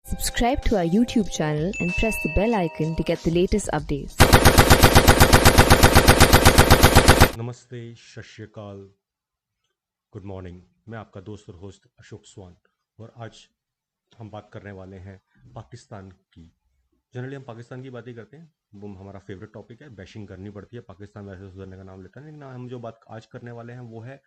Subscribe to our YouTube channel and press the bell icon to get the latest updates. नमस्ते, सत श्री अकाल, good morning. मैं आपका दोस्त और होस्ट अशोक स्वान और आज हम बात करने वाले हैं पाकिस्तान की। जनरली हम पाकिस्तान की बात ही करते हैं, वो हमारा फेवरेट टॉपिक है। बैशिंग करनी पड़ती है, पाकिस्तान वैसे सुधरने का नाम लेता है, लेकिन हम जो बात आज करने वाले हैं वो है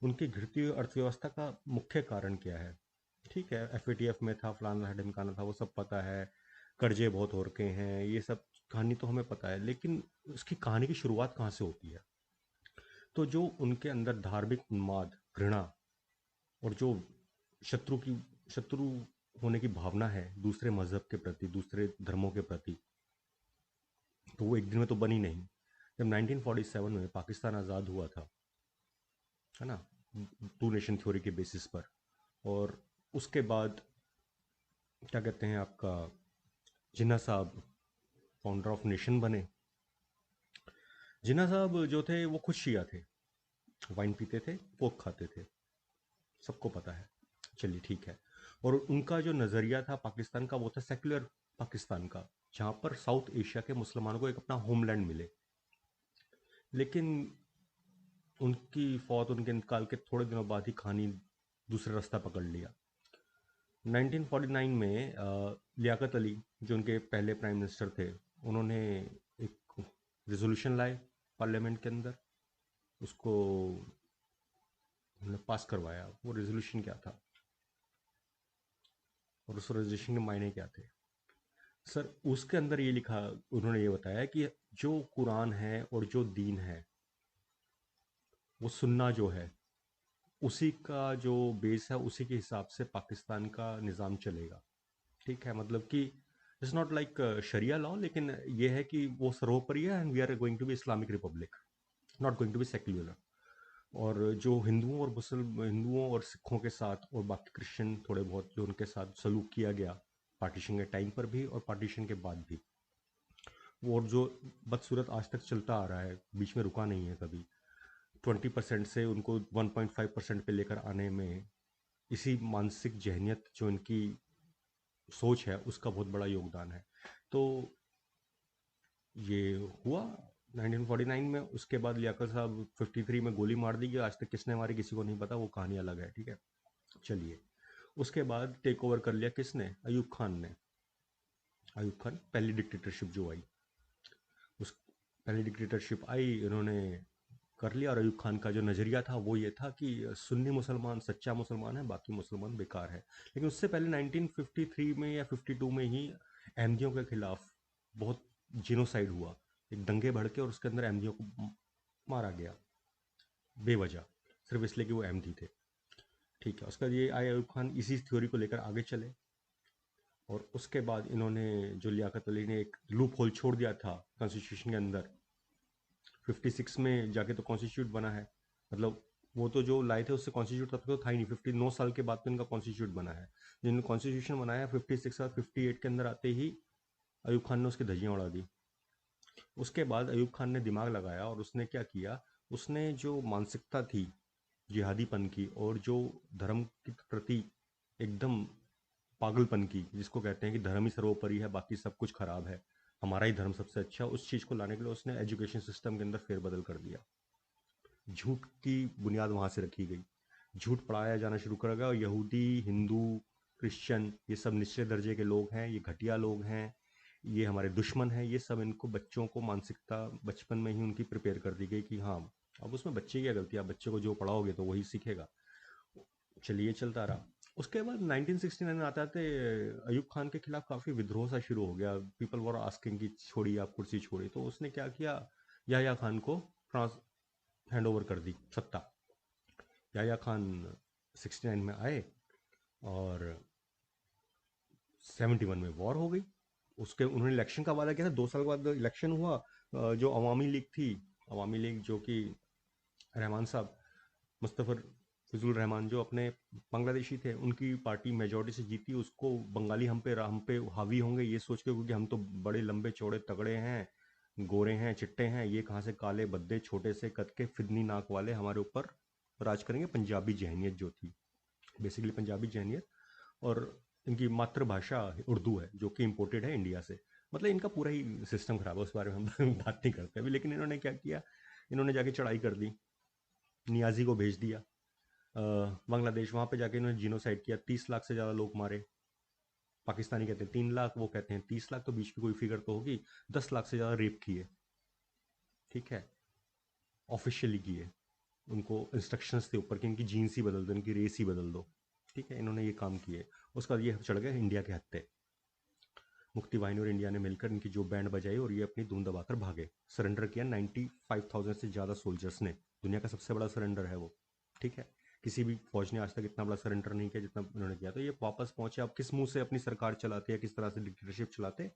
उनकी गिरती हुई अर्थव्यवस्था का मुख्य कारण क्या है। ठीक है, FATF में था, फलाना था, ढिमकाना था, वो सब पता है, कर्जे बहुत हो रखे हैं, ये सब कहानी तो हमें पता है, लेकिन उसकी कहानी की शुरुआत कहाँ से होती है। तो जो उनके अंदर धार्मिक उन्माद, घृणा और जो शत्रु होने की भावना है दूसरे मजहब के प्रति, दूसरे धर्मों के प्रति, तो वो एक दिन में तो बनी नहीं। जब 1947 में पाकिस्तान आज़ाद हुआ था, है ना, टू नेशन थ्योरी के बेसिस पर, और उसके बाद क्या कहते हैं आपका जिन्ना साहब फाउंडर ऑफ नेशन बने। जिन्ना साहब जो थे वो खुद शिया थे, वाइन पीते थे, पोक खाते थे, सबको पता है। चलिए ठीक है। और उनका जो नज़रिया था पाकिस्तान का वो था सेक्युलर पाकिस्तान का, जहाँ पर साउथ एशिया के मुसलमानों को एक अपना होमलैंड मिले। लेकिन उनके इंतकाल के थोड़े दिनों बाद ही कहानी दूसरा रास्ता पकड़ लिया। 1949 में लियाकत अली जो उनके पहले प्राइम मिनिस्टर थे, उन्होंने एक रेजोल्यूशन लाए पार्लियामेंट के अंदर, उसको उन्होंने पास करवाया। वो रेजोल्यूशन क्या था और उस रेजोल्यूशन के मायने क्या थे? सर, उसके अंदर ये लिखा, उन्होंने ये बताया कि जो कुरान है और जो दीन है, वो सुन्ना जो है, उसी का जो बेस है, उसी के हिसाब से पाकिस्तान का निज़ाम चलेगा। ठीक है, मतलब कि it's not like sharia law, लेकिन ये है कि वो सर्वोपरि है and we are going to be Islamic republic, not going to be secular. और जो हिंदुओं और सिखों के साथ और बाकी क्रिश्चियन थोड़े बहुत जो उनके साथ सलूक किया गया पार्टीशन के टाइम पर भी और पार्टीशन के बाद भी, वो और जो बदसूरत आज तक चलता आ रहा है, बीच में रुका नहीं है कभी। 20% से उनको 1.5% पे लेकर आने में इसी मानसिक जहनियत जो इनकी सोच है उसका बहुत बड़ा योगदान है। तो ये हुआ 1949 में। उसके बाद लियाकत साहब 53 में गोली मार दी गई। आज तक किसने मारी किसी को नहीं पता, वो कहानी अलग है। ठीक है, चलिए। उसके बाद टेक ओवर कर लिया किसने? अयूब खान ने। अयूब खान, पहली डिक्टेटरशिप जो आई, उस पहली डिक्टेटरशिप आई, इन्होंने कर लिया। और अयूब खान का जो नज़रिया था वो ये था कि सुन्नी मुसलमान सच्चा मुसलमान है, बाकी मुसलमान बेकार है। लेकिन उससे पहले 1953 में या 52 में ही अहमदियों के खिलाफ बहुत जिनोसाइड हुआ, एक दंगे भड़के और उसके अंदर अहमदियों को मारा गया बेवजह, सिर्फ इसलिए कि वो अहमदी थे। ठीक है, उसका ये आए अयूब खान इसी थ्योरी को लेकर आगे चले। और उसके बाद इन्होंने, जो लियाकत अली ने एक लूप होल छोड़ दिया था कॉन्स्टिट्यूशन के अंदर, 56 में जाके तो कॉन्स्टिट्यूट बना है। मतलब वो तो जो लाए थे उससे कॉन्स्टिट्यूट तब तो था ही नहीं, 59 साल के बाद तो इनका कॉन्स्टिट्यूट बना है। जिन्होंने कॉन्स्टिट्यूशन बनाया 56 और 58 के अंदर आते ही अयूब खान ने उसकी धज्जियां उड़ा दी। उसके बाद अयूब खान ने दिमाग लगाया और उसने क्या किया, उसने जो मानसिकता थी जिहादीपन की और जो धर्म के प्रति एकदम पागलपन की, जिसको कहते हैं कि धर्म ही सर्वोपरि है, बाकी सब कुछ खराब है, हमारा ही धर्म सबसे अच्छा, उस चीज़ को लाने के लिए उसने एजुकेशन सिस्टम के अंदर फेरबदल कर दिया। झूठ की बुनियाद वहाँ से रखी गई, झूठ पढ़ाया जाना शुरू कर गया। और यहूदी, हिंदू, क्रिश्चियन, ये सब निचले दर्जे के लोग हैं, ये घटिया लोग हैं, ये हमारे दुश्मन हैं, ये सब इनको बच्चों को मानसिकता बचपन में ही उनकी प्रिपेयर कर दी गई कि हाँ, अब उसमें बच्चे की क्या गलती, आप बच्चे को जो पढ़ाओगे तो वही सीखेगा। चलिए, चलता रहा। उसके बाद 1969 में आते आते अयूब खान के खिलाफ काफ़ी विद्रोह सा शुरू हो गया। पीपल वर आस्किंग कि छोड़िए, आप कुर्सी छोड़िए। तो उसने क्या किया, याह्या खान को ट्रांस हैंड ओवर कर दी सत्ता। याह्या खान 69 में आए और 71 में वॉर हो गई। उसके उन्होंने इलेक्शन का वादा किया था, 2 साल के बाद इलेक्शन हुआ। जो अवामी लीग थी, अवामी लीग जो कि रहमान साहब, मुस्तफ़र फजल रहमान, जो अपने बांग्लादेशी थे, उनकी पार्टी मेजोरिटी से जीती। उसको बंगाली हम पे हावी होंगे ये सोच के, क्योंकि हम तो बड़े लंबे चौड़े तगड़े हैं, गोरे हैं, चिट्टे हैं, ये कहाँ से काले बद्दे छोटे से कद के फिदनी नाक वाले हमारे ऊपर राज करेंगे। पंजाबी जहनीत जो थी, बेसिकली पंजाबी जहनीत, और इनकी मातृभाषा उर्दू है जो कि इम्पोर्टेड है इंडिया से। मतलब इनका पूरा ही सिस्टम खराब है, उस बारे में हम बात नहीं करते अभी। लेकिन इन्होंने क्या किया, इन्होंने जाके चढ़ाई कर दी, नियाजी को भेज दिया बांग्लादेश। वहाँ पे जाके इन्होंने जीनोसाइड किया, 30 लाख से ज़्यादा लोग मारे। पाकिस्तानी कहते हैं 3 लाख, वो कहते हैं 30 लाख, तो बीच की कोई फिगर तो होगी। 10 लाख से ज़्यादा रेप किए, ठीक है, ऑफिशियली किए। उनको इंस्ट्रक्शंस थे ऊपर कि इनकी जीन्स ही बदल दो, इनकी रेस ही बदल दो, ठीक है। इन्होंने ये काम किए। उसका ये चढ़ गए इंडिया के हत्थे। मुक्ति वाहिनी और इंडिया ने मिलकर इनकी जो बैंड बजाई और ये अपनी धूम दबाकर भागे। सरेंडर किया 95,000 से ज़्यादा सोल्जर्स ने। दुनिया का सबसे बड़ा सरेंडर है वो, ठीक है। किसी भी फौज ने आज तक इतना बड़ा सरेंडर नहीं किया जितना इन्होंने किया। तो ये वापस पहुंचे। अब किस मुंह से अपनी सरकार चलाते या किस तरह से डिक्टेटरशिप चलाते,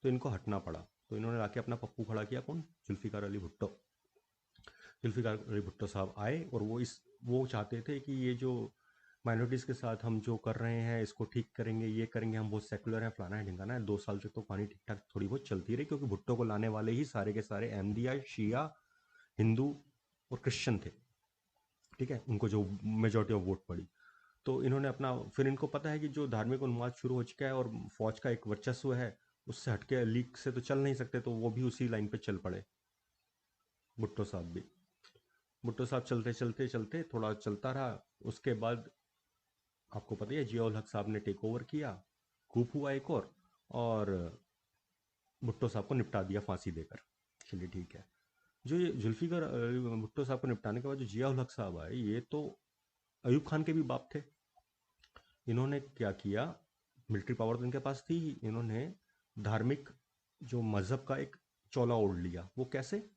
तो इनको हटना पड़ा। तो इन्होंने आके अपना पप्पू खड़ा किया, कौन, जुल्फिकार अली भुट्टो। जुल्फिकार अली भुट्टो साहब आए और वो चाहते थे कि ये जो माइनॉरिटीज़ के साथ हम जो कर रहे हैं इसको ठीक करेंगे, ये करेंगे, हम बहुत सेकुलर हैं, फलाना है ढिंगाना है। 2 साल तक तो कहानी ठीक ठाक थोड़ी बहुत चलती रही, क्योंकि भुट्टो को लाने वाले ही सारे के सारे अहमदिया, शिया, हिंदू और क्रिश्चियन थे, ठीक है। उनको जो मेजोरिटी ऑफ वोट पड़ी, तो इन्होंने अपना, फिर इनको पता है कि जो धार्मिक उन्माद शुरू हो चुका है और फौज का एक वर्चस्व है, उससे हटके लीग से तो चल नहीं सकते, तो वो भी उसी लाइन पे चल पड़े, भुट्टो साहब भी। भुट्टो साहब चलते चलते चलते थोड़ा चलता रहा। उसके बाद आपको पता ही है, जियाउल हक साहब ने टेक ओवर किया, कूप हुआ एक और भुट्टो साहब को निपटा दिया फांसी देकर। चलिए ठीक है। जो ये जुल्फिकार भुट्टो साहब को निपटाने के बाद जो जियाउल हक साहब आए, ये तो अयूब खान के भी बाप थे। इन्होंने क्या किया, मिलिट्री पावर तो इनके पास थी, इन्होंने धार्मिक जो मजहब का एक चोला ओढ़ लिया। वो कैसे,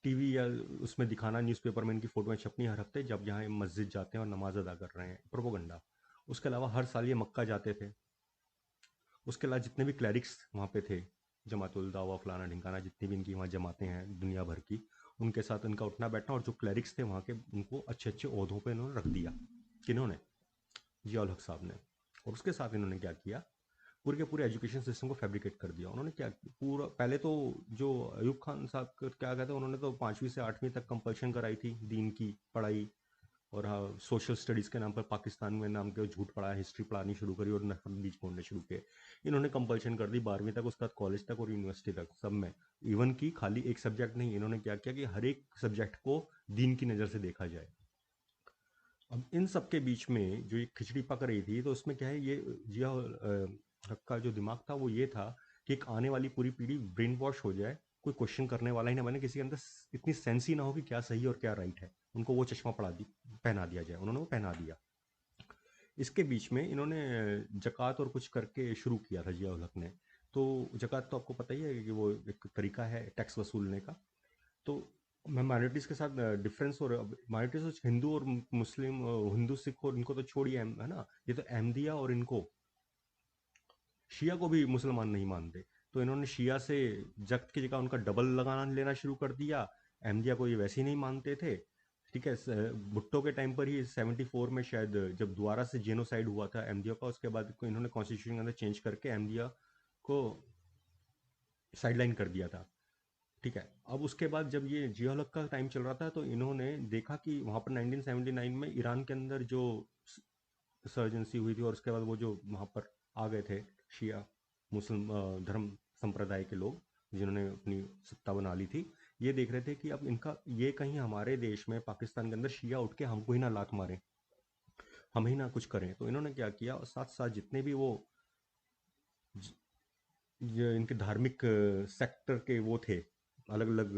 टीवी या उसमें दिखाना, न्यूज़पेपर में इनकी फोटोएं छपनी हर हफ्ते, जब यहाँ मस्जिद जाते हैं और नमाज अदा कर रहे हैं, प्रोपोगंडा। उसके अलावा हर साल ये मक्का जाते थे। उसके अलावा जितने भी क्लैरिक्स वहाँ पे थे, जमातुल दावा फलाना ढिंकाना, जितनी भी इनकी वहाँ जमातें हैं दुनिया भर की, उनके साथ इनका उठना बैठना। और जो क्लैरिक्स थे वहाँ के, उनको अच्छे अच्छे ओहदों पे इन्होंने रख दिया। किन्होंने, जियाउल हक साहब ने। और उसके साथ इन्होंने क्या किया, पूरे के पूरे एजुकेशन सिस्टम को फैब्रिकेट कर दिया। उन्होंने क्या पूरा, पहले तो जो अयूब खान साहब क्या कहते हैं, उन्होंने तो 5वीं से 8वीं तक कंपल्शन कराई थी दीन की पढ़ाई। और हाँ, सोशल स्टडीज़ के नाम पर पाकिस्तान में नाम के झूठ पढ़ाया, हिस्ट्री पढ़ानी शुरू करी और नफरत बीज बोलने शुरू किए। इन्होंने कंपल्शन कर दी 12वीं तक, उसके बाद कॉलेज तक और यूनिवर्सिटी तक, सब में। इवन की खाली एक सब्जेक्ट नहीं, इन्होंने क्या किया कि हर एक सब्जेक्ट को दीन की नज़र से देखा जाए। अब इन सब के बीच में जो ये खिचड़ी पक रही थी, तो उसमें क्या है, ये जिया हक का जो दिमाग था वो ये था कि एक आने वाली पूरी पीढ़ी ब्रेन वॉश हो जाए, कोई क्वेश्चन करने वाला ही ना बने, किसी के अंदर इतनी सेंस ही ना हो कि क्या सही और क्या राइट है। उनको वो चश्मा पहना दिया जाए। उन्होंने वो पहना दिया। इसके बीच में इन्होंने जक़ात और कुछ करके शुरू किया था जिया उल हक ने। तो जक़ात तो आपको पता ही है कि वो एक तरीका है टैक्स वसूलने का। तो मैं माइनॉरिटीज़ के साथ डिफरेंस, और माइनॉरिटीज़ हिंदू और मुस्लिम, हिंदू सिख और इनको तो छोड़िए, है ना, ये तो अहमदिया और इनको शिया को भी मुसलमान नहीं मानते। तो इन्होंने शिया से जक्त की जगह उनका डबल लगाना लेना शुरू कर दिया। अहमदिया को ये वैसे ही नहीं मानते थे, ठीक है। भुट्टो के टाइम पर ही 74 में शायद, जब दोबारा से जेनोसाइड हुआ था अहमदिया का, उसके बाद इन्होंने कॉन्स्टिट्यूशन के अंदर चेंज करके अहमदिया को साइडलाइन कर दिया था, ठीक है। अब उसके बाद जब ये जिया हक का टाइम चल रहा था, तो इन्होंने देखा कि वहाँ पर 1979 में ईरान के अंदर जो सर्जेंसी हुई थी, और उसके बाद वो जो वहाँ पर आ गए थे शिया मुस्लिम धर्म संप्रदाय के लोग, जिन्होंने अपनी सत्ता बना ली थी, ये देख रहे थे कि अब इनका ये कहीं हमारे देश में पाकिस्तान के अंदर शिया उठ के हमको ही ना लात मारे, हम ही ना कुछ करें। तो इन्होंने क्या किया, और साथ साथ जितने भी वो ये इनके धार्मिक सेक्टर के वो थे, अलग अलग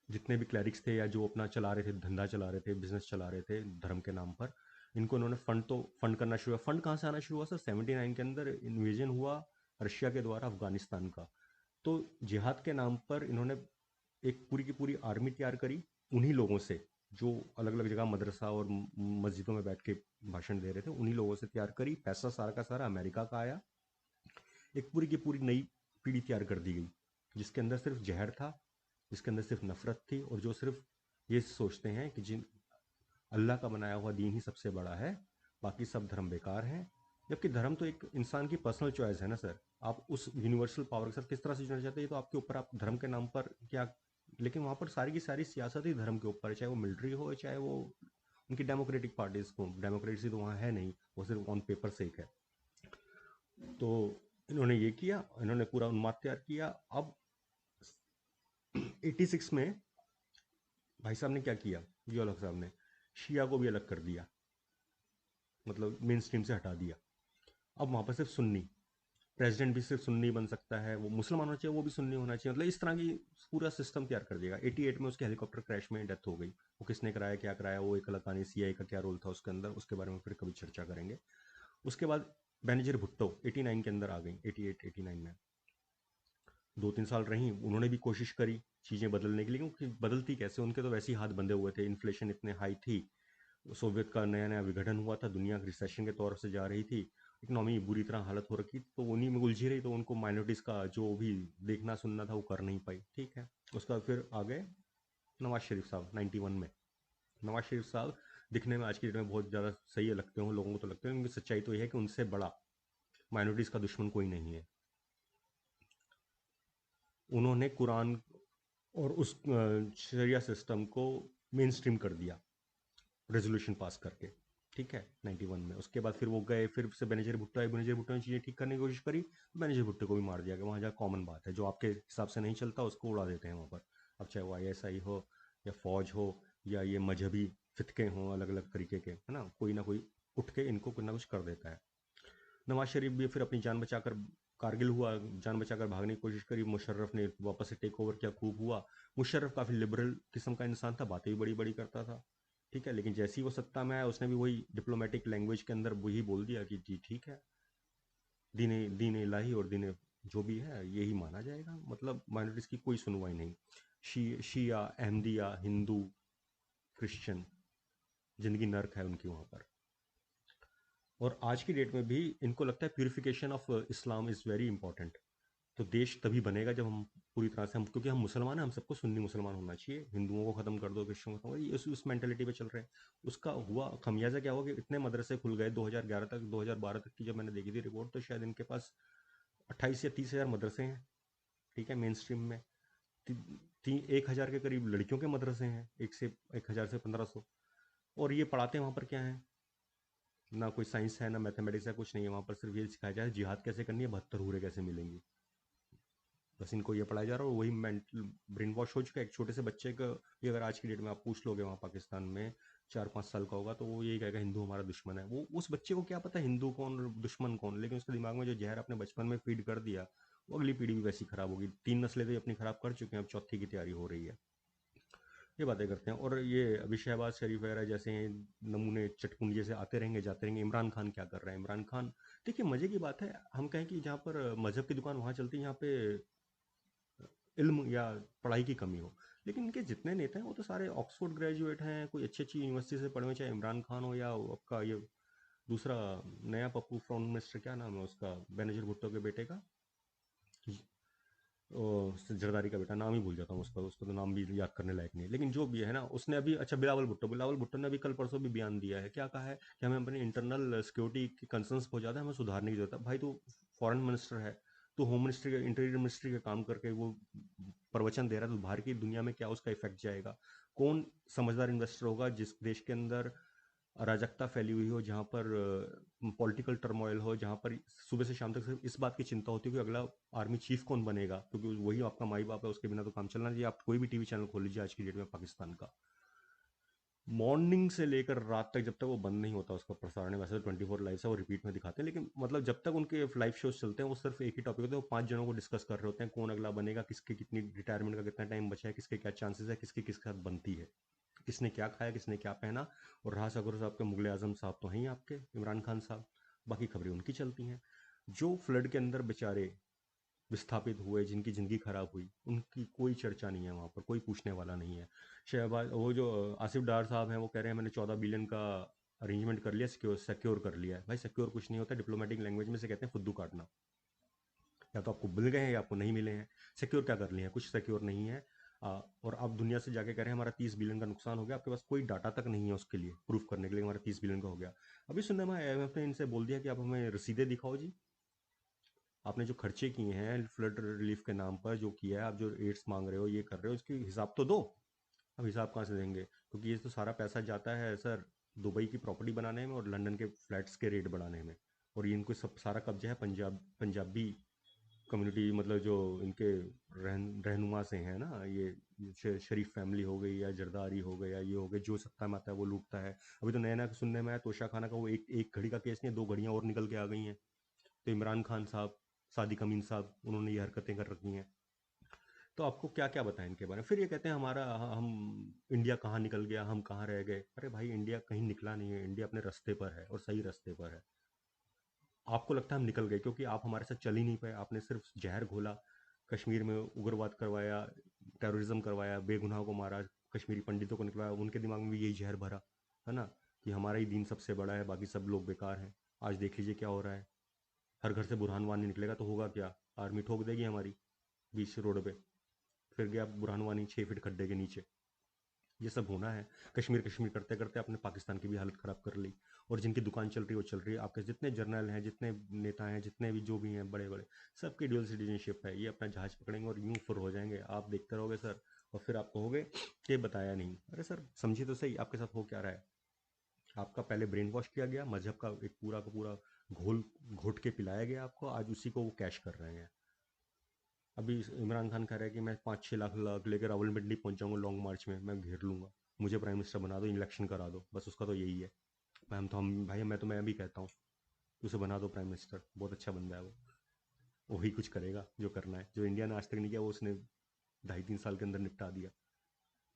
जितने भी क्लैरिक्स थे या जो अपना चला रहे थे, धंधा चला रहे थे, बिजनेस चला रहे थे धर्म के नाम पर, इनको इन्होंने फंड करना शुरू हुआ। फंड कहाँ से आना शुरू हुआ सर, 79 के अंदर इन्वेजन हुआ रशिया के द्वारा अफगानिस्तान का। तो जिहाद के नाम पर इन्होंने एक पूरी की पूरी आर्मी तैयार करी, उन्हीं लोगों से जो अलग अलग जगह मदरसा और मस्जिदों में बैठ के भाषण दे रहे थे, उन्हीं लोगों से तैयार करी। पैसा सारा का सारा अमेरिका का आया। एक पूरी की पूरी नई पीढ़ी तैयार कर दी गई, जिसके अंदर सिर्फ जहर था, जिसके अंदर सिर्फ नफरत थी, और जो सिर्फ ये सोचते हैं कि जिन अल्लाह का बनाया हुआ दीन ही सबसे बड़ा है, बाकी सब धर्म बेकार हैं। जबकि धर्म तो एक इंसान की पर्सनल चॉइस है ना सर। आप उस यूनिवर्सल पावर के साथ किस तरह से जुड़ना चाहते हैं ये तो आपके ऊपर, आप धर्म के नाम पर क्या। लेकिन वहाँ पर सारी की सारी सियासत ही धर्म के ऊपर है, चाहे वो मिलिट्री हो चाहे वो उनकी डेमोक्रेटिक पार्टीज को। डेमोक्रेसी तो वहाँ है नहीं, वो सिर्फ ऑन पेपर सेक है। तो इन्होंने ये किया, इन्होंने पूरा उन्माद तैयार किया। अब 86 में भाई साहब ने क्या किया, जिया हक साहब ने शिया को भी अलग कर दिया, मतलब मेन स्ट्रीम से हटा दिया। अब वहाँ पर सिर्फ सुन्नी, प्रेसिडेंट भी सिर्फ सुन्नी बन सकता है, वो मुसलमान होना चाहिए, वो भी सुन्नी होना चाहिए, मतलब इस तरह की पूरा सिस्टम तैयार कर देगा। 88 में उसके हेलीकॉप्टर क्रैश में डेथ हो गई। वो किसने कराया, क्या कराया, वो एक अलग कहानी, सीआई का क्या रोल था उसके अंदर, उसके बारे में फिर कभी चर्चा करेंगे। उसके बाद बेनजीर भुट्टो 89 के अंदर आ गई, 88 89 में 2-3 साल रही, उन्होंने भी कोशिश करी चीज़ें बदलने की, लेकिन बदलती कैसे, उनके तो वैसे ही हाथ बंधे हुए थे, इन्फ्लेशन इतने हाई थी, सोवियत का नया नया विघटन हुआ था, दुनिया रिसेशन के तौर से जा रही थी, इकोनॉमी बुरी तरह हालत हो रखी, तो उन्हीं में उलझी रही, तो उनको माइनॉरिटीज़ का जो भी देखना सुनना था वो कर नहीं पाई। ठीक है, उसका फिर आ गए नवाज शरीफ साहब 91 में। नवाज शरीफ साहब दिखने में आज की डेट में बहुत ज़्यादा सही लगते हो लोगों को, तो लगते हैं, उनकी सच्चाई तो यह है कि उनसे बड़ा माइनॉरिटीज़ का दुश्मन कोई नहीं है। उन्होंने कुरान और उस शरिया सिस्टम को मेन स्ट्रीम कर दिया रेजोल्यूशन पास करके। ठीक है, 91 में। उसके बाद फिर वो गए, फिर से बेनजीर भुट्टो आए, बेनजीर भुट्टो ने चीज़ें ठीक करने की कोशिश करी, तो बेनजीर भुट्टो को भी मार दिया गया। वहाँ जहाँ कॉमन बात है, जो आपके हिसाब से नहीं चलता उसको उड़ा देते हैं वहाँ पर। अब चाहे वो ISI हो या फौज हो या ये मजहबी फितके हों अलग अलग तरीके के, है ना, कोई ना कोई उठ के इनको कुछ ना कुछ कर देता है। नवाज शरीफ भी फिर अपनी जान बचाकर, कारगिल हुआ, जान बचाकर भागने की कोशिश करी, मुशर्रफ ने वापस से टेक ओवर किया, खूब हुआ। मुशर्रफ काफ़ी लिबरल किस्म का इंसान था, बातें भी बड़ी बड़ी करता था। ठीक है, लेकिन जैसे ही वो सत्ता में आया उसने भी वही डिप्लोमेटिक लैंग्वेज के अंदर वही बोल दिया कि जी ठीक है, दीन दीन इलाही और दीन जो भी है यही माना जाएगा, मतलब माइनॉरिटीज़ की कोई सुनवाई नहीं। शिया, अहमदिया, हिंदू, क्रिश्चियन, जिंदगी नर्क है उनकी वहाँ पर। और आज की डेट में भी इनको लगता है purification of Islam is very important. तो देश तभी बनेगा जब हम पूरी तरह से, हम क्योंकि हम मुसलमान हैं, हम सबको सुन्नी मुसलमान होना चाहिए, हिंदुओं को ख़त्म कर दो, क्रिश्चियन को ख़त्म कर दो, ये उस मेंटेलिटी पे चल रहे हैं। उसका हुआ खमियाजा क्या हुआ कि इतने मदरसे खुल गए 2011 तक, 2012 तक की जब मैंने देखी थी रिपोर्ट, तो शायद इनके पास 28 या 30 हज़ार मदरसे हैं। ठीक है, मेन स्ट्रीम में 1 हज़ार के करीब लड़कियों के मदरसे हैं, 1 हज़ार से 1500। और ये पढ़ाते हैं वहाँ पर क्या है, ना कोई साइंस है ना मैथमेटिक्स है, कुछ नहीं है वहाँ पर, सिर्फ ये सिखाया जाए जिहाद कैसे करनी है, 72 हूरें कैसे मिलेंगी, बस इनको ये पढ़ाया जा रहा है। और वही मेंटल ब्रेन वॉश हो चुका है। एक छोटे से बच्चे का भी अगर आज की डेट में आप पूछ लोगे वहाँ पाकिस्तान में, 4-5 साल का होगा, तो वो यही कहेगा हिंदू हमारा दुश्मन है। वो उस बच्चे को क्या पता हिंदू कौन और दुश्मन कौन, लेकिन उसके दिमाग में जो जहर आपने बचपन में फीड कर दिया, वो अगली पीढ़ी भी वैसी खराब होगी। 3 नस्लें तो ये अपनी खराब कर चुके हैं, अब चौथी की तैयारी हो रही है। ये बातें करते हैं। और ये अभी शहबाज शरीफ वगैरह जैसे नमूने चटकुन जैसे आते रहेंगे जाते रहेंगे। इमरान खान क्या कर रहा है, इमरान खान, देखिए मज़े की बात है, हम कहें कि जहाँ पर मज़हब की दुकान वहाँ चलती है, यहाँ पे इल्म या पढ़ाई की कमी हो। लेकिन इनके जितने नेता हैं वो तो सारे ऑक्सफोर्ड ग्रेजुएट हैं, कोई अच्छी अच्छी यूनिवर्सिटी से पढ़े हुए, चाहे इमरान खान हो या आपका ये दूसरा नया पप्पू फाउंड मिनिस्टर, क्या नाम है उसका, बेनजीर भुट्टो के बेटे का, जरदारी का बेटा, नाम ही भूल जाता हूँ उसका, उसका तो नाम भी याद करने लायक नहीं है, लेकिन जो भी है ना, उसने अभी, अच्छा बिलावल भुट्टो, बिलावल भुट्टो ने अभी कल परसों भी बयान दिया है, क्या कहा है कि हमें अपनी इंटरनल सिक्योरिटी की कंसर्न्स बहुत ज़्यादा है, हमें सुधारने की जरूरत है। भाई तो फॉरेन मिनिस्टर है, तो होम मिनिस्ट्री का, इंटीरियर मिनिस्ट्री का काम करके वो प्रवचन दे रहा है, तो बाहर की दुनिया में क्या उसका इफेक्ट जाएगा। कौन समझदार इन्वेस्टर होगा जिस देश के अंदर अराजकता फैली हुई हो, जहाँ पर पॉलिटिकल टर्मोइल हो, जहाँ पर सुबह से शाम तक सिर्फ इस बात की चिंता होती है कि अगला आर्मी चीफ कौन बनेगा, क्योंकि वही आपका माई बाप है, उसके बिना तो काम चलना चाहिए। आप कोई भी टीवी चैनल खोल लीजिए आज की डेट में पाकिस्तान का, मॉर्निंग से लेकर रात तक, जब तक वो बंद नहीं होता उसका प्रसारण, वैसे तो 24 लाइव से वो रिपीट में दिखाते हैं, लेकिन मतलब जब तक उनके लाइव शोज चलते हैं वो सिर्फ एक ही टॉपिक होता है, वो 5 जनों को डिस्कस कर रहे होते हैं, कौन अगला बनेगा, किसके कितनी रिटायरमेंट का कितना टाइम बचा है, किसके क्या चांसेस है, किसकी किसके साथ बनती है, किसने क्या खाया, किसने क्या पहना। और राह सगुर साहब के मुगल आजम साहब तो हैं ही आपके, इमरान खान साहब, बाकी खबरें उनकी चलती हैं। जो फ्लड के अंदर बेचारे विस्थापित हुए, जिनकी ज़िंदगी खराब हुई, उनकी कोई चर्चा नहीं है वहाँ पर, कोई पूछने वाला नहीं है। शहबाज, वो जो आसिफ डार साहब हैं, वो कह रहे हैं मैंने 14 बिलियन का अरेंजमेंट कर लिया, सिक्योर कर लिया है। भाई सिक्योर कुछ नहीं होता, डिप्लोमेटिक लैंग्वेज में से कहते हैं फुद्दू काटना, या तो आपको मिल गए हैं या आपको नहीं मिले हैं। सिक्योर क्या कर लिए हैं, कुछ सिक्योर नहीं है। और आप दुनिया से जाके कह रहे हैं हमारा 30 बिलियन का नुकसान हो गया, आपके पास कोई डाटा तक नहीं है उसके लिए प्रूफ करने के लिए हमारा 30 बिलियन का हो गया। अभी सुनने में IMF ने इनसे बोल दिया कि आप हमें रसीदें दिखाओ जी, आपने जो खर्चे किए हैं फ्लड रिलीफ के नाम पर, जो किया है, आप जो एड्स मांग रहे हो, ये कर रहे हो, इसकी हिसाब तो दो। अब हिसाब कहाँ से देंगे, क्योंकि ये तो सारा पैसा जाता है सर दुबई की प्रॉपर्टी बनाने में और लंदन के फ्लैट्स के रेट बढ़ाने में, और ये इनको सब सारा कब्जा है पंजाबी कम्युनिटी, मतलब जो इनके रहनुमा से हैं ना, ये शरीफ फैमिली हो गई या जरदारी हो गई या ये हो गए, जो सत्ता में आता है वो लूटता है। अभी तो नया नया सुनने में आया तोशा खाना का, वो एक घड़ी का केस नहीं, 2 घड़ियां और निकल के आ गई हैं। तो इमरान खान साहब, सादिक अमीन साहब, उन्होंने ये हरकतें कर रखी हैं। तो आपको क्या क्या बताएं इनके बारे में। फिर ये कहते हैं हमारा हम इंडिया कहाँ निकल गया, हम कहाँ रह गए। अरे भाई, इंडिया कहीं निकला नहीं है, इंडिया अपने रास्ते पर है और सही रास्ते पर है। आपको लगता है हम निकल गए क्योंकि आप हमारे साथ चल ही नहीं पाए, आपने सिर्फ जहर घोला, कश्मीर में उग्रवाद करवाया, टेररिज्म करवाया, बेगुनाह को मारा, कश्मीरी पंडितों को निकलवाया, उनके दिमाग में भी यही जहर भरा, है ना, कि हमारा ही दीन सबसे बड़ा है, बाकी सब लोग बेकार हैं। आज देख लीजिए क्या हो रहा है, हर घर से बुरहान वानी निकलेगा तो होगा क्या, आर्मी ठोक देगी हमारी बीच रोड पे, फिर गया बुरहान वानी 6 फीट खड्डे के नीचे। ये सब होना है। कश्मीर कश्मीर करते करते आपने पाकिस्तान की भी हालत ख़राब कर ली, और जिनकी दुकान चल रही है वो चल रही है। आपके जितने जर्नल हैं, जितने नेता हैं, जितने भी जो भी हैं बड़े बड़े, सबकी ड्यूअल सिटीजनशिप है। ये अपना जहाज़ पकड़ेंगे और यूं फुर हो जाएंगे, आप देखते रहोगे सर, और फिर आप कहोगे कि बताया नहीं। अरे सर समझिए तो सही, आपके साथ हो क्या रहा है। आपका पहले ब्रेन वॉश किया गया, मजहब का एक पूरा का पूरा घोल घोट के पिलाया गया आपको, आज उसी को वो कैश कर रहे हैं। अभी इमरान खान कह रहा है कि मैं 5-6 लाख लाख लेकर रावलपिंडी पहुंच जाऊंगा लॉन्ग मार्च में, मैं घेर लूंगा, मुझे प्राइम मिनिस्टर बना दो, इलेक्शन करा दो, बस उसका तो यही है। हम भाई, मैं भी कहता हूँ उसे बना दो प्राइम मिनिस्टर, बहुत अच्छा बंदा है वो, वही कुछ करेगा जो करना है, जो इंडिया ने आज तक नहीं किया वो उसने 2.5-3 साल के अंदर निपटा दिया।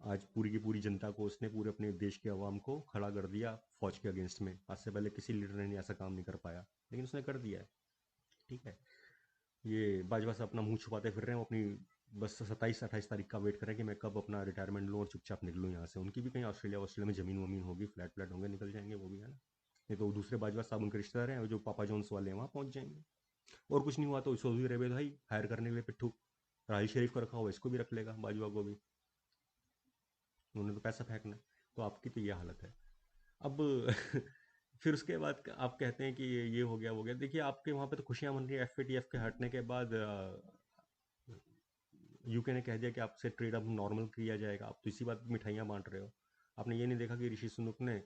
आज पूरी की पूरी जनता को उसने, पूरे अपने देश के अवाम को खड़ा कर दिया फौज के अगेंस्ट में। आज से पहले किसी लीडर ने ऐसा काम नहीं कर पाया, लेकिन उसने कर दिया है। ठीक है, ये बाजवा से अपना मुंह छुपाते फिर रहे हैं, वो अपनी बस 27-28 तारीख का वेट कर रहे हैं कि मैं कब अपना रिटायरमेंट लूँ और चुपचाप निकलूँ यहाँ से। उनकी भी कहीं ऑस्ट्रेलिया में ज़मीन वमीन होगी, फ्लैट फ्लैट होंगे, निकल जाएंगे वो भी, है ना। नहीं तो दूसरे बाजवा साहब उनके रिश्तेदार हैं जो पापा जॉन्स वाले हैं, वहाँ पहुँच जाएंगे। और कुछ नहीं हुआ तो सऊदी अरेबिया भाई हायर करने के लिए पिट्ठू राहिल शरीफ को रखा हुआ, इसको भी रख लेगा, बाजवा को भी, उन्होंने तो पैसा फेंकना है। तो आपकी तो ये हालत है अब। फिर उसके बाद आप कहते हैं कि ये हो गया वो गया। देखिए आपके वहाँ पे तो खुशियाँ मन रही है, FATF के हटने के बाद UK ने कह दिया कि आपसे ट्रेड अब नॉर्मल किया जाएगा। आप तो इसी बात पे मिठाइयाँ बांट रहे हो। आपने ये नहीं देखा कि ऋषि सुनक ने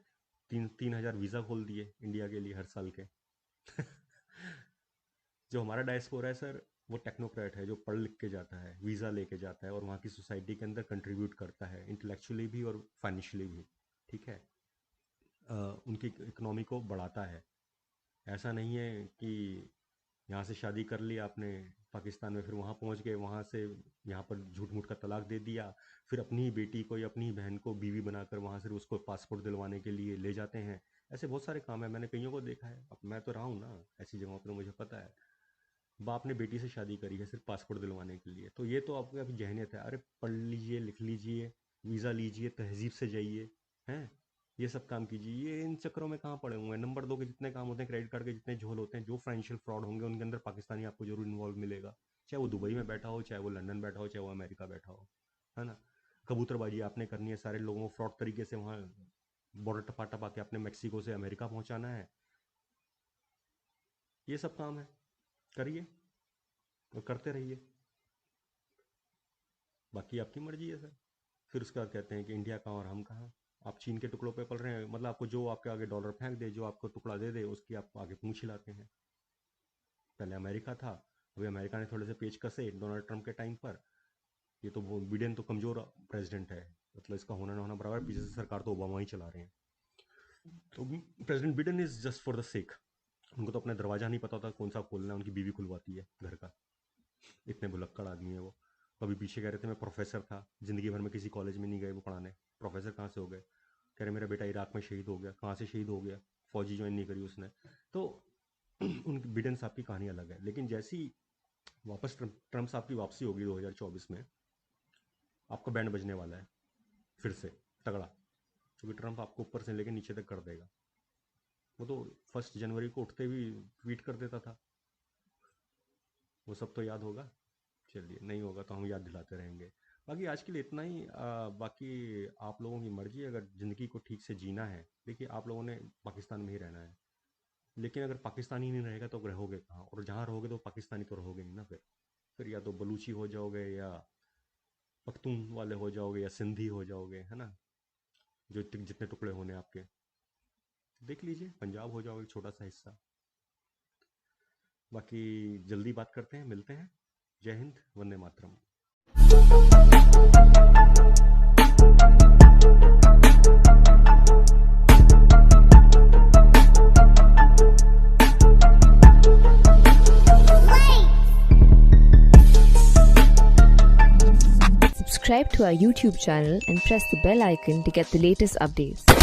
3,000 वीज़ा खोल दिए इंडिया के लिए हर साल के। जो हमारा डायस्पोरा है सर, वो टेक्नोक्रेट है, जो पढ़ लिख के जाता है, वीज़ा लेके जाता है और वहाँ की सोसाइटी के अंदर कंट्रीब्यूट करता है, इंटेलेक्चुअली भी और फाइनेंशियली भी। ठीक है, उनकी इकोनॉमी को बढ़ाता है। ऐसा नहीं है कि यहाँ से शादी कर ली आपने पाकिस्तान में, फिर वहाँ पहुँच गए, वहाँ से यहाँ पर झूठ मूठ का तलाक दे दिया, फिर अपनी ही बेटी को या अपनी ही बहन को बीवी बनाकर वहाँ से उसको पासपोर्ट दिलवाने के लिए ले जाते हैं। ऐसे बहुत सारे काम है, मैंने कईयों को देखा है, अब मैं तो रहा हूँ ना ऐसी जगहों पर, मुझे पता है। बाप ने बेटी से शादी करी है सिर्फ पासपोर्ट दिलवाने के लिए, तो ये तो आपकी अभी जहनियत है। अरे पढ़ लीजिए, लिख लीजिए, वीज़ा लीजिए, तहजीब से जाइए, हैं, ये सब काम कीजिए। ये इन चक्करों में कहाँ पड़े हुए हैं। नंबर 2 के जितने काम होते हैं, क्रेडिट कार्ड के जितने झोल होते हैं, जो फाइनेंशियल फ्रॉड होंगे उनके अंदर पाकिस्तानी आपको जरूर इन्वॉल्व मिलेगा, चाहे वो दुबई में बैठा हो, चाहे वो लंदन बैठा हो, चाहे वो अमेरिका बैठा हो, है ना। कबूतरबाजी आपने करनी है, सारे लोगों को फ्रॉड तरीके से वहाँ बॉर्डर टपा टपा के आपने मैक्सिको से अमेरिका पहुँचाना है। ये सब काम है, करिए और करते रहिए, बाकी आपकी मर्जी है सर। फिर उसके बाद कहते हैं कि इंडिया कहाँ और हम कहाँ। आप चीन के टुकड़ों पे पल रहे हैं, मतलब आपको जो आपके आगे डॉलर फेंक दे, जो आपको टुकड़ा दे दे, उसकी आप आगे पूंछ हिलाते हैं। पहले अमेरिका था, अभी अमेरिका ने थोड़े से पेच कसे डोनाल्ड ट्रंप के टाइम पर। ये तो वो बिडेन तो कमज़ोर प्रेसिडेंट है, मतलब इसका होना ना होना बराबर, पीछे से सरकार तो ओबामा ही चला रहे हैं। तो president Biden is just for the sake, उनको तो अपना दरवाज़ा नहीं पता होता कौन सा खोलना है, उनकी बीवी खुलवाती है घर का, इतने भुलक्कड़ आदमी है वो। अभी पीछे कह रहे थे मैं प्रोफेसर था, ज़िंदगी भर में किसी कॉलेज में नहीं गए वो पढ़ाने, प्रोफेसर कहाँ से हो गए। कह रहे मेरा बेटा इराक में शहीद हो गया, कहाँ से शहीद हो गया, फौजी ज्वाइन नहीं करी उसने। तो उनकी बिडेन साहब की कहानी अलग है, लेकिन जैसी वापस ट्रम्प साहब की वापसी होगी 2024 में, आपका बैंड बजने वाला है फिर से तगड़ा, क्योंकि ट्रम्प आपको ऊपर से लेकर नीचे तक कर देगा। वो तो 1 जनवरी को उठते हुए ट्वीट कर देता था, वो सब तो याद होगा। चलिए, नहीं होगा तो हम याद दिलाते रहेंगे। बाकी आज के लिए इतना ही। बाकी आप लोगों की मर्जी, अगर ज़िंदगी को ठीक से जीना है, देखिए आप लोगों ने पाकिस्तान में ही रहना है, लेकिन अगर पाकिस्तानी ही नहीं रहेगा तो रहोगे कहाँ? और जहाँ रहोगे तो पाकिस्तानी तो रहोगे नहीं ना। फिर या तो बलूची हो जाओगे, या पख्तून वाले हो जाओगे, या सिंधी हो जाओगे, है ना? जो जितने टुकड़े होने आपके, देख लीजिए, पंजाब हो जाओगे, छोटा सा हिस्सा। बाकी जल्दी बात करते हैं, मिलते हैं। जय Hind, Vande Mataram. Subscribe to our YouTube channel and press the bell icon to get the latest updates.